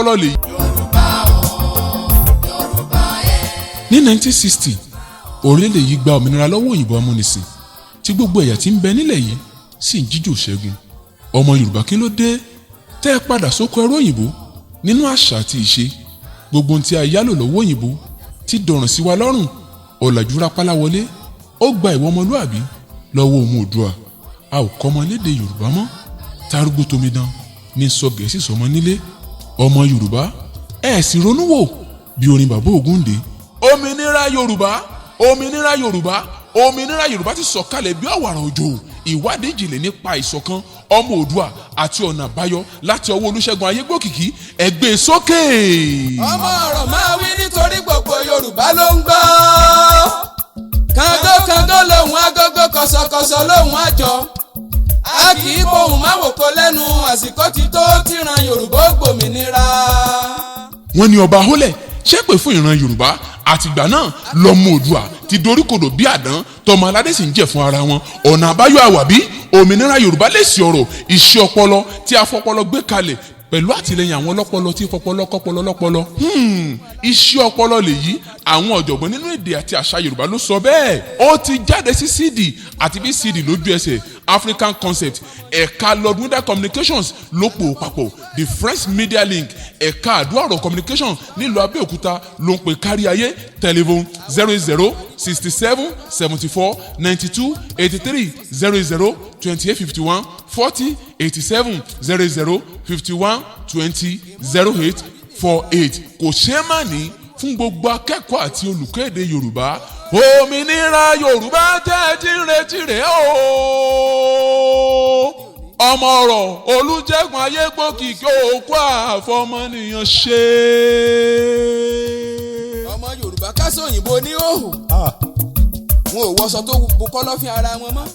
ọlọ́lẹ̀. ní 1960 orílẹ̀-èdè yìí gba òmìnira lọ́wọ́ òyìnbó amúnisìn tí gbogbo ẹ̀yà tí ń bẹ nílẹ̀ yìí sì ń jíjò ṣẹ́gun. ọmọ Yorùbá kí ló dé tẹ́ ẹ padà sóko ẹrú òyìnbó nínú àṣà àti ìṣe? gbogbo ohun tí a yálò lọ́wọ́ òyìnbó ti dọ̀ràn sí wa lọ́rùn. ọ̀làjú rápálá wọlé ó gba ìwọ ọmọlúàbí lọ́wọ́ ọmọ Oòduà. a ò kọ́ ọmọ lédè Yorùbá mọ́. tarúgbó tomidan ní sọ Gẹ̀ẹ́sì sọmọ nílé. ọmọ Yorùbá ẹ sì ronú wò bí orin bàbá Ògúndé. òmìnira Yorùbá, òmìnira Yorùbá, òmìnira Yorùbá ti sọ̀kalẹ̀ bí ọ̀wàrà òjò. ìwádìí ìjìnlẹ̀ nípa ìṣọ̀kan ọmọ Oòduà àti ọ̀nà àbáyọ láti ọwọ́ Olúṣẹ́gun Ayégbòkìkí ẹgbẹ́ sókè. ọmọ ọ̀rọ̀ máa wí nítorí gbogbo Yorùbá ló ń gbọ́. kàngó kàngó lòun agogo kọ̀sọ̀kọ̀sọ̀ lòun àjọ. a kì í pohùn máwòkó lẹ́nu àsìkò ti tó tíran Yorùbá gbòmìnira. wọ́n ní ọba hólẹ̀ ṣépè fún ìran Yorùbá àtìgbà náà lọ́mọ Oòduà ti doríkodò bí àdán tọmọ aládé sì ń jẹ fún ara wọn. ọ̀nà àbáyọ àwàbí òmìnira Yorùbá lè sí ọ̀rọ̀ iṣẹ́ ọpọlọ tí a fọpọlọ gbé kalẹ̀ pẹ̀lú àtìlẹyìn àwọn ọlọ́pọlọ tí fọpọlọ kọ́pọlọ lọ́pọlọ. iṣẹ́ ọpọlọ lèyí àwọn ọ̀jọ̀gbọ́n nínú èdè àti àṣà Yorùbá ló sọ bẹ́ẹ̀. ó ti jáde sí CD àti bí CD lójú ẹsẹ̀ African Concept ẹ̀ka Lord Wonder Communications ló pò papọ̀ the French Media Link ẹ̀ka àdúrà communication nílùú Abẹ́òkúta ló ń pè kárí ayé. telephone 00 67 74 92 83 00 28 51 40 87 00 51 20 08 48. kò ṣeé má ní fún gbogbo akẹ́kọ̀ọ́ àti olùkọ́ èdè Yorùbá. òmìnira Yorùbá jẹ́ tí ń retí rẹ̀ ooo. ọmọ ọ̀rọ̀ Olúṣẹ́gun Ayégbòkìkí òkú àfọmọnìyàn ṣe. ọmọ Yorùbá ká sóyìnbó ní òhù. wọn ò wọṣọ tó bu kọ́lọ́fín ara wọn mọ́.